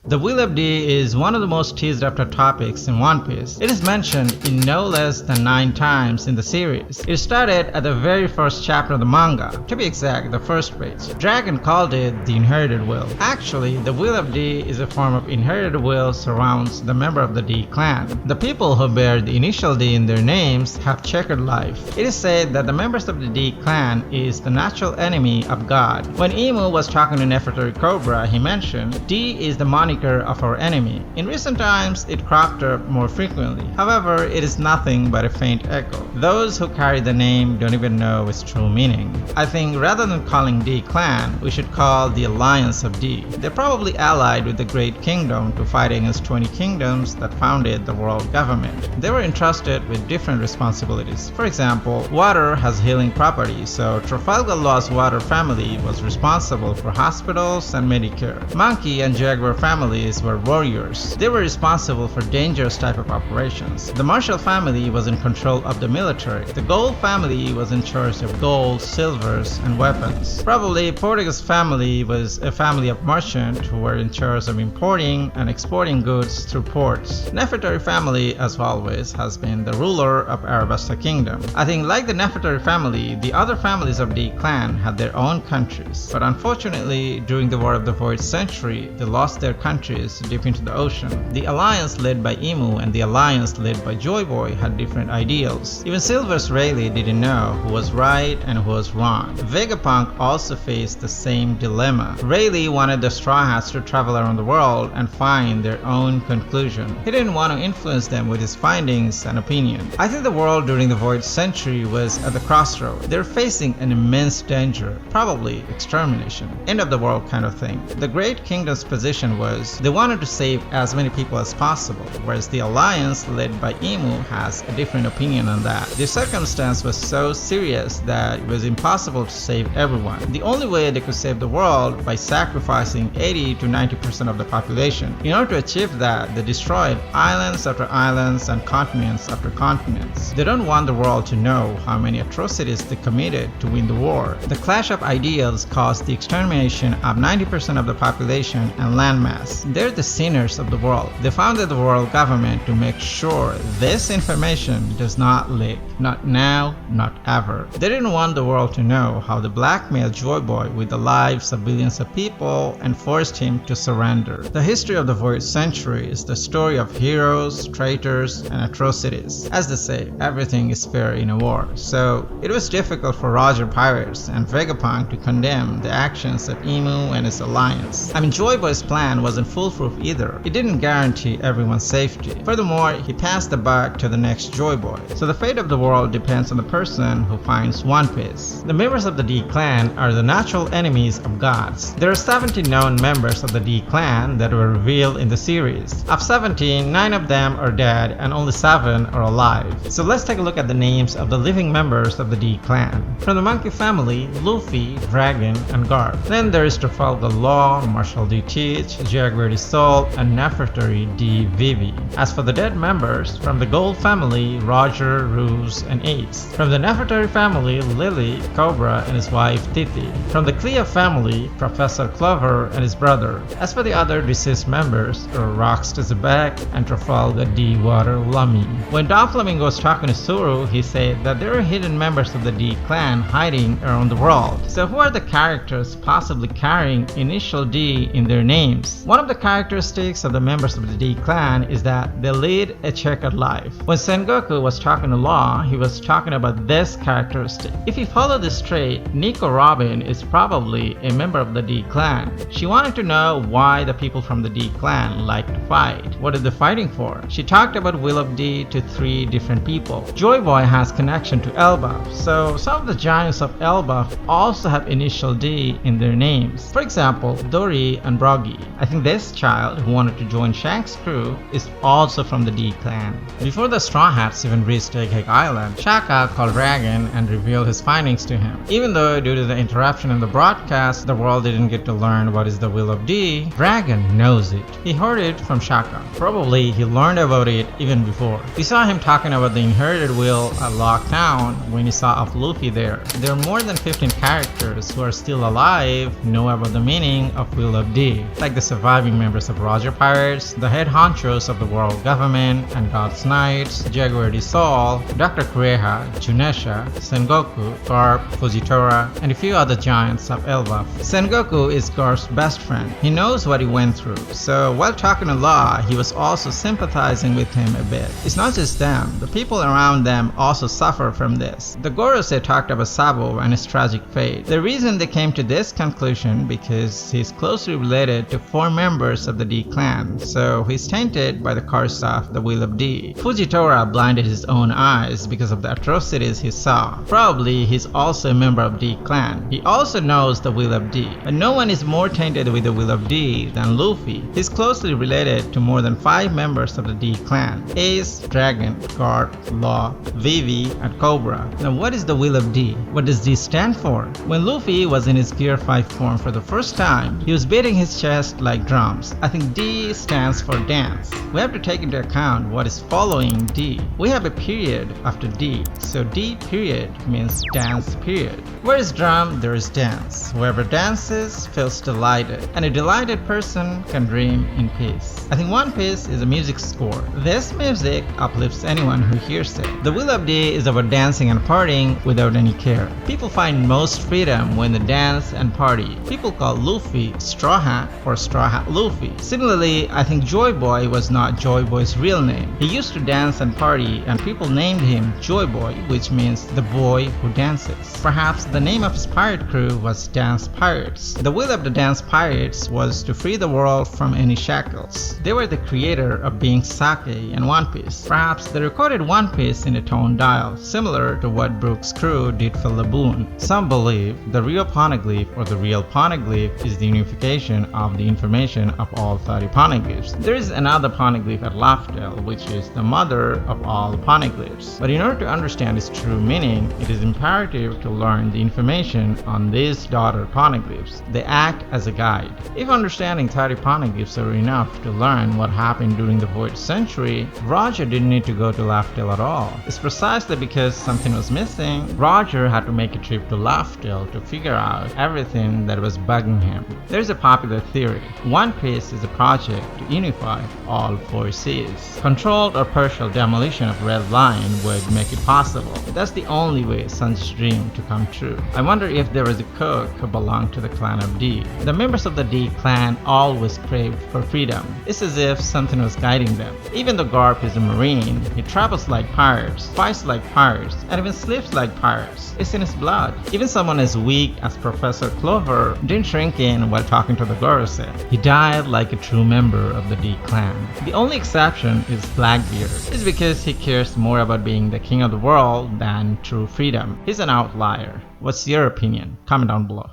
The Wheel of D is one of the most teased after topics in One Piece. It is mentioned in no less than 9 times in the series. It started at the very first chapter of the manga, to be exact, the first page. Dragon called it the Inherited Wheel. Actually, the Wheel of D is a form of inherited wheel surrounds the member of the D clan. The people who bear the initial D in their names have checkered life. It is said that the members of the D clan is the natural enemy of God. When Imu was talking to Nefertari Cobra, he mentioned, D is the moniker of our enemy. In recent times, it cropped up more frequently. However, it is nothing but a faint echo. Those who carry the name don't even know its true meaning. I think rather than calling D clan, we should call the Alliance of D. They're probably allied with the Great Kingdom to fight against 20 kingdoms that founded the world government. They were entrusted with different responsibilities. For example, water has healing properties, so Trafalgar Law's water family was responsible for hospitals and Medicare. Monkey and Jaguar families were warriors. They were responsible for dangerous type of operations. The Marshall family was in control of the military. The Gold family was in charge of gold, silvers, and weapons. Probably Porteous family was a family of merchants who were in charge of importing and exporting goods through ports. Nefertari family, as always, has been the ruler of Arabasta Kingdom. I think like the Nefertari family, the other families of the clan had their own countries. But unfortunately, during the War of the Void Century, they lost their countries deep into the ocean. The alliance led by Imu and the alliance led by Joy Boy had different ideals. Even Silver's Rayleigh didn't know who was right and who was wrong. Vegapunk also faced the same dilemma. Rayleigh wanted the Straw Hats to travel around the world and find their own conclusion. He didn't want to influence them with his findings and opinion. I think the world during the Void Century was at the crossroad. They're facing an immense danger, probably extermination, end of the world kind of thing. The Great Kingdom's position was they wanted to save as many people as possible, whereas the alliance led by Imu has a different opinion on that. The circumstance was so serious that it was impossible to save everyone. The only way they could save the world by sacrificing 80 to 90% of the population. In order to achieve that, they destroyed islands after islands and continents after continents. They don't want the world to know how many atrocities they committed to win the war. The clash of ideals caused the extermination of 90% of the population and landmass. They're the sinners of the world. They founded the world government to make sure this information does not leak. Not now, not ever. They didn't want the world to know how they blackmailed Joy Boy with the lives of billions of people and forced him to surrender. The history of the Void Century is the story of heroes, traitors, and atrocities. As they say, everything is fair in a war. So it was difficult for Roger Pirates and Vegapunk to condemn the actions of Imu and his alliance. Joy Boy's plan wasn't foolproof either. It didn't guarantee everyone's safety. Furthermore, he passed the buck to the next Joy Boy. So the fate of the world depends on the person who finds One Piece. The members of the D clan are the natural enemies of gods. There are 17 known members of the D clan that were revealed in the series. Of 17, 9 of them are dead and only 7 are alive. So let's take a look at the names of the living members of the D clan. From the Monkey family, Luffy, Dragon, and Garp. Then there is Trafalgar Law, Marshall D. Teach, Jaguar D. Soul, and Nefertari D. Vivi. As for the dead members, from the Gold family, Roger, Ruse, and Ace. From the Nefertari family, Lily, Cobra, and his wife Titi. From the Clea family, Professor Clover and his brother. As for the other deceased members, are Rox Zebek and Trafalgar D. Water Lummy. When Doflamingo was talking to Suru, he said that there are hidden members of the D clan hiding around the world. So who are the characters possibly carrying initial D in their names? One of the characteristics of the members of the D clan is that they lead a checkered life. When Sengoku was talking to Law, he was talking about this characteristic. If you follow this trait, Nico Robin is probably a member of the D clan. She wanted to know why the people from the D clan like to fight. What are they fighting for? She talked about Will of D to 3 different people. Joy Boy has connection to Elbaf, so some of the giants of Elbaf also have initial D in their names. For example, Dory and Broggy. I think this child who wanted to join Shank's crew is also from the D clan. Before the Straw Hats even reached Egghead Island, Shaka called Dragon and revealed his findings to him. Even though due to the interruption in the broadcast, the world didn't get to learn what is the Will of D, Dragon knows it. He heard it from Shaka. Probably he learned about it even before. We saw him talking about the inherited will at Lockdown when he saw of Luffy there. There are more than 15 characters who are still alive know about the meaning of Will of D, like the survivors surviving members of Roger Pirates, the head honchos of the world government and God's Knights, Jaguar de Sol, Dr. Kureha, Junesha, Sengoku, Garp, Fujitora, and a few other giants of Elbaf. Sengoku is Garp's best friend. He knows what he went through, so while talking to Law, he was also sympathizing with him a bit. It's not just them, the people around them also suffer from this. The Gorosei talked about Sabo and his tragic fate. The reason they came to this conclusion because he's closely related to 4 members of the D clan, so he's tainted by the curse of the Will of D. Fujitora blinded his own eyes because of the atrocities he saw. Probably he's also a member of D clan. He also knows the Will of D, but no one is more tainted with the Will of D than Luffy. He's closely related to more than 5 members of the D clan: Ace, Dragon, Garp, Law, Vivi, and Cobra. Now what is the Will of D? What does D stand for? When Luffy was in his Gear 5 form for the first time, he was beating his chest like drums. I think D stands for dance. We have to take into account what is following D. We have a period after D, so D period means dance period. Where is drum, there is dance. Whoever dances feels delighted, and a delighted person can dream in peace. I think One Piece is a music score. This music uplifts anyone who hears it. The Will of D is about dancing and partying without any care. People find most freedom when they dance and party. People call Luffy Straw Hat or Straw Hat Luffy. Similarly, I think Joy Boy was not Joy Boy's real name. He used to dance and party, and people named him Joy Boy, which means the boy who dances. Perhaps the name of his pirate crew was Dance Pirates. The will of the Dance Pirates was to free the world from any shackles. They were the creator of being Sake and One Piece. Perhaps they recorded One Piece in a tone dial, similar to what Brook's crew did for Laboon. Some believe the real poneglyph or the real poneglyph is the unification of the information of all 30 poneglyphs. There is another poneglyph at Laftel, which is the mother of all poneglyphs. But in order to understand its true meaning, it is imperative to learn the information on these daughter poneglyphs. They act as a guide. If understanding 30 poneglyphs are enough to learn what happened during the Void Century, Roger didn't need to go to Laftel at all. It's precisely because something was missing, Roger had to make a trip to Laftel to figure out everything that was bugging him. There's a popular theory. One Piece is a project to unify all 4 seas. Controlled or partial demolition of Red Lion would make it possible. That's the only way Sun's dream to come true. I wonder if there was a cook who belonged to the clan of D. The members of the D clan always craved for freedom. It's as if something was guiding them. Even though Garp is a marine, he travels like pirates, fights like pirates, and even sleeps like pirates. It's in his blood. Even someone as weak as Professor Clover didn't shrink in while talking to the Gorosei. He died like a true member of the D clan. The only exception is Blackbeard. It's because he cares more about being the king of the world than true freedom. He's an outlier. What's your opinion? Comment down below.